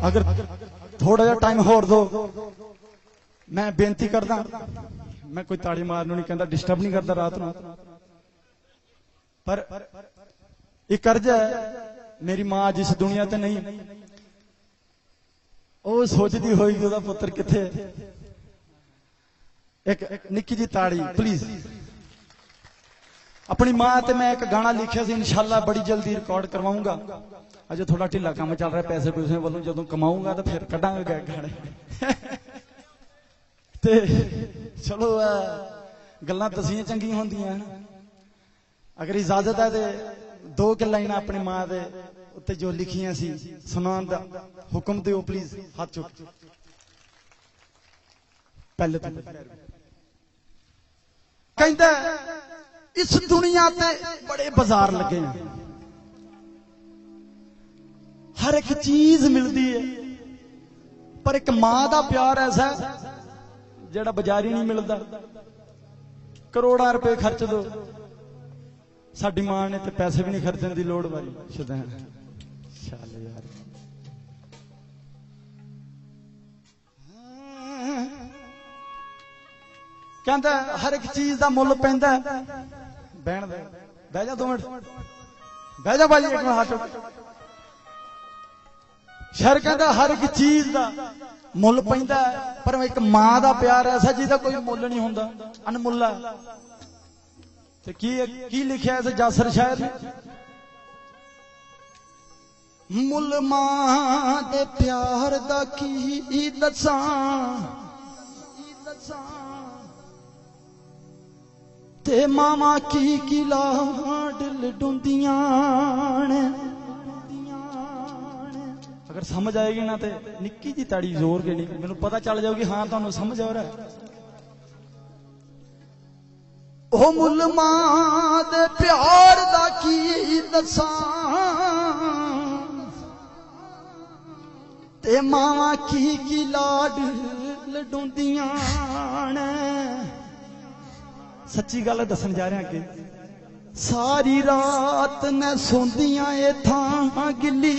अगर थोड़ा जा टाइम होर दो, मैं बेनती करदा, मैं कोई ताड़ी मारन नहीं कहता, डिस्टर्ब नहीं करता रात नूं, पर एक अर्ज है, मेरी मां जिस दुनिया ते नहीं, ਉਹ ਸੋਚਦੀ ਹੋਏਗੀ ਉਹਦਾ ਪੁੱਤਰ ਕਿੱਥੇ। ਇੱਕ ਨਿੱਕੀ ਜੀ ਤਾੜੀ ਪਲੀਜ਼। ਆਪਣੀ ਮਾਂ ਤੇ ਮੈਂ ਇੱਕ ਗਾਣਾ ਲਿਖਿਆ ਸੀ, ਇਨਸ਼ਾਅੱਲਾ ਬੜੀ ਜਲਦੀ ਰਿਕਾਰਡ ਕਰਵਾਉਂਗਾ। ਅਜੇ ਥੋੜਾ ਢਿੱਲਾ ਕੰਮ ਚੱਲ ਰਿਹਾ ਪੈਸੇ ਪੂਸੇ ਵੱਲੋਂ, ਜਦੋਂ ਕਮਾਉਂਗਾ ਤਾਂ ਫਿਰ ਕੱਢਾਂਗੇ ਗਾਣੇ। ਤੇ ਚਲੋ ਗੱਲਾਂ ਦਸੀਆਂ ਚੰਗੀਆਂ ਹੁੰਦੀਆਂ ਹਨ। ਅਗਰ ਇਜਾਜ਼ਤ ਹੈ ਤੇ ਦੋ ਕਿ ਲਾਈਨਾਂ ਆਪਣੀ ਮਾਂ ਦੇ ਉੱਤੇ ਜੋ ਲਿਖੀਆਂ ਸੀ ਸੁਣਾਉਣ ਦਾ ਹੁਕਮ ਦਿਓ ਪਲੀਜ਼। ਹੱਥ ਚੁੱਕ। ਪਹਿਲੇ ਤਾਂ ਕਹਿੰਦਾ ਇਸ ਦੁਨੀਆ ਤੇ ਬੜੇ ਬਾਜ਼ਾਰ ਲੱਗੇ ਆ, ਹਰ ਇੱਕ ਚੀਜ਼ ਮਿਲਦੀ ਹੈ, ਪਰ ਇੱਕ ਮਾਂ ਦਾ ਪਿਆਰ ਐਸਾ ਜਿਹੜਾ ਬਾਜ਼ਾਰੀ ਨਹੀਂ ਮਿਲਦਾ। ਕਰੋੜਾਂ ਰੁਪਏ ਖਰਚ ਦੋ, ਸਾਡੀ ਮਾਂ ਨੇ ਤੇ ਪੈਸੇ ਵੀ ਨਹੀਂ ਖਰਚਣ ਦੀ ਲੋੜ ਵਾਰੀ ਸ਼ੁਦੈਣ। ਚੱਲ ਯਾਰ ਕਹਿੰਦਾ ਹਰ ਇੱਕ ਚੀਜ਼ ਦਾ ਮੁੱਲ ਪੈਂਦਾ। ਬਹਿਣ ਦੇ, ਬਹਿ ਜਾ 2 ਮਿੰਟ, ਬਹਿ ਜਾ ਭਾਜੀ 1 ਮਿੰਟ ਹੱਥ ਚੁੱਕ। ਸ਼ਾਇਰ ਕਹਿੰਦਾ ਹਰ ਇੱਕ ਚੀਜ਼ ਦਾ ਮੁੱਲ ਪੈਂਦਾ, ਪਰ ਇੱਕ ਮਾਂ ਦਾ ਪਿਆਰ ਐਸਾ ਜਿਹਦਾ ਕੋਈ ਮੁੱਲ ਨਹੀਂ ਹੁੰਦਾ, ਅਨਮੁੱਲਾ। ਤੇ ਕੀ ਲਿਖਿਆ ਇਸ ਜਾਸਰ ਸ਼ਾਇਰ ਨੇ? ਮੁੱਲ ਮਾਂ ਦੇ ਪਿਆਰ ਦਾ ਕੀ ਦੱਸਾਂ, ਤੇ ਮਾਵਾਂ ਕੀ ਲਾਡ ਲਡੁੰਦੀਆਂ ਨੇ। अगर समझ आएगी ना तो निक्की जी ताड़ी जोर के नहीं, मैनू पता चल जाएगी हाँ तुहानू समझ आ रहा है। ओ मुल मां दे प्यार दा की दसां, ते मावां की लाड लडुंदियां ने। सच्ची गल दसन जा रहा अगे। सारी रात मैं सोंदियां ए थां गिली,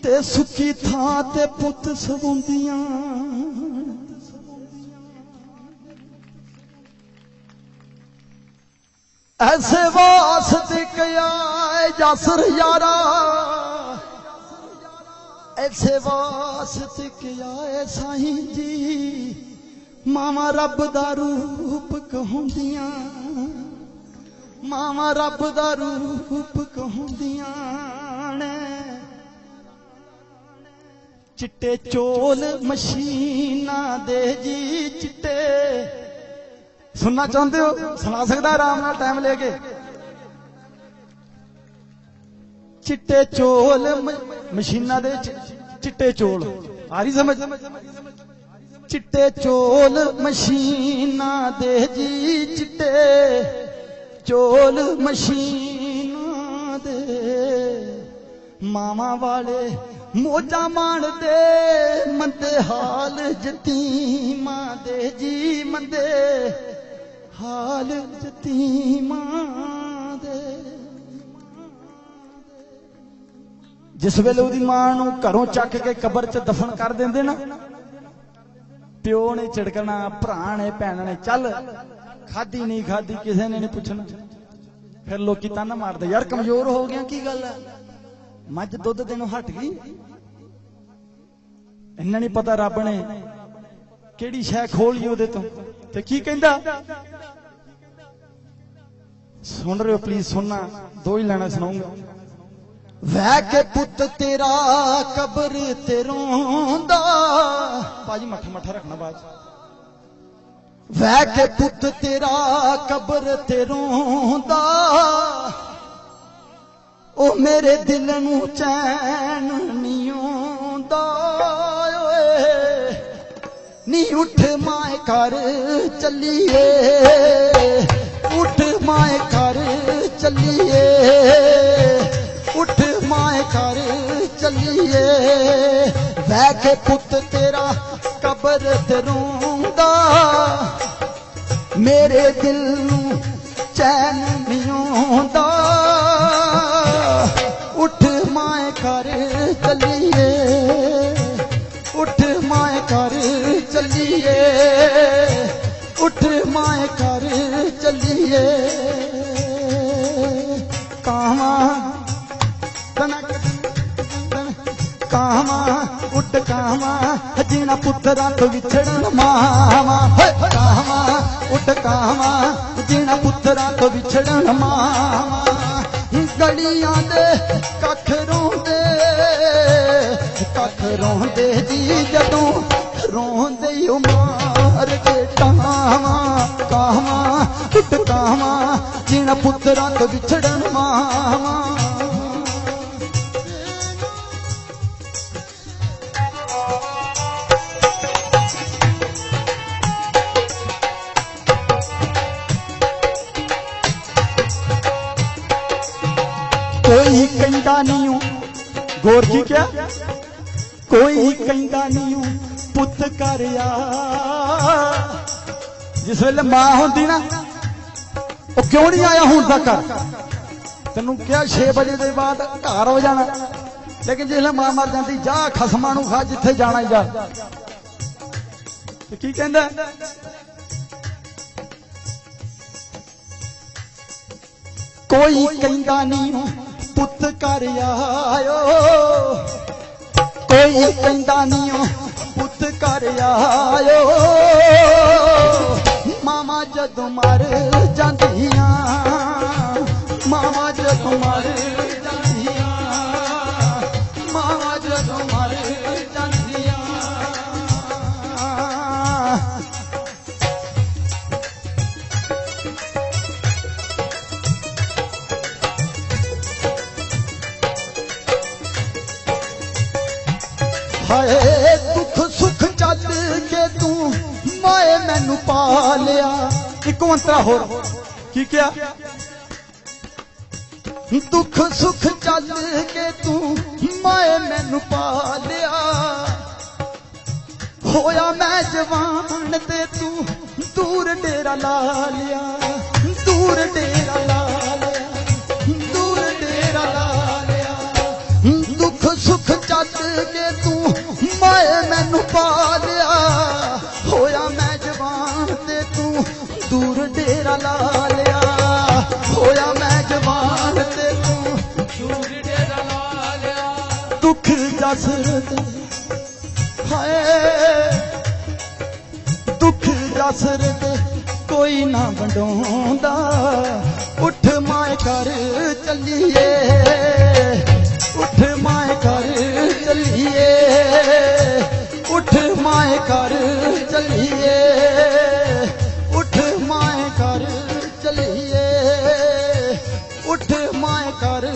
ते सुखी थां ते पुत सवुंदियां। ऐसे वास्ते कया जासर यारा, ऐसे वास्ते कया साईं जी, मावा रब दा रूप कहूंदियां, मावा रब दा रूप कहूंदियां ने। चिट्टे चोल मशीना दे जी चिट्टे, सुनना चाहते हो सुना सकता आराम नाल टाइम लेके। चिट्टे चोल मशीना दे चिट्टे चोल आ रही समझ? चिट्टे चोल मशीना दे जी चिट्टे चोल मशीना दे, मामा वाले मोजा मान दे मंदे हाल जतीमा दे जी, मंदे हाल जतीमा दे। जिस वेले उहदी मां नूं घरों चक के कबर च दफन कर देंदे ना, प्यो ने झिड़कना, भरा ने भैन ने चल खाधी नहीं खाधी किसी ने नहीं पुछना। फिर लोग ताना मारदे यार कमजोर हो गया, की गल है मझ दुध देनों हट गई। इन्ना नहीं पता रब ने केड़ी शै खोली उहदे तो। ते की कहंदा सुन रहे हो प्लीज सुनना, 2 ही लाना सुनाऊंगा। वह के पुत तेरा कब्र ते रोंदा, भाजी मठा मठा रखना बाज। वह के पुत तेरा कब्र ते रोंदा, ओ मेरे दिल नूं चैन नहीं आउंदा। नी उठ माए घर चलिए, उठ माए घर चलिए, उठ माए घर चलिए। वह के पुत तेरा कब्र ते रोंदा, मेरे दिल नूं चैन नहीं आउंदा। उठ माए घर चलिए उठ माए घर चलिए उठ माए घर चलिए कावा कावा उठ कावा जीना पुत्रा तो विछड़न मावा कावा उठ कावा जीना पुत्रा तो विछड़न मावा गलियां दे कख रोंदे जी जदों रोंदे मार के टावा कावा उठ कावा जीना पुत्रा तो विछड़न मावा कोई कहता नहीं हूं गोर की क्या कोई कहता नहीं हूं पुत कर जिस वेले मां होंदी ना वो क्यों नहीं आया हूं तक तेनू क्या 6 बजे के बाद घर हो जाना लेकिन जिसले मां मर जाती जा खसमां नू खा जिथे जाना जा की कहंदा कोई कहता नहीं हूं पुत कर आयो कोई कहता नहीं हो पुत कर आयो मामा जदों मर जांदियां मामा जदों मर जांदियां मामा जदों मर जांदियां हाय दुख सुख चल के तू माए मैनू पा लिया एक मंत्रा होर की क्या दुख सुख चल के तू माए मैनू पा लिया होया मैं जवान ते तू दूर डेरा ला लिया दूर डेरा ला लिया दूर डेरा ला लिया दुख सुख चल के तू माए मैनू पा लिया होया मैं जवान ते तू दूर डेरा ला लिया होया मैं जवान ते तू दूर डेरा ला लिया दुख जसरत हाय दुख जसरत कोई ना वंडोंदा उठ माए घर चलिए उठ माए घर चलिए उठ माए घर चलिए उठ माए घर चलिए उठ माए घर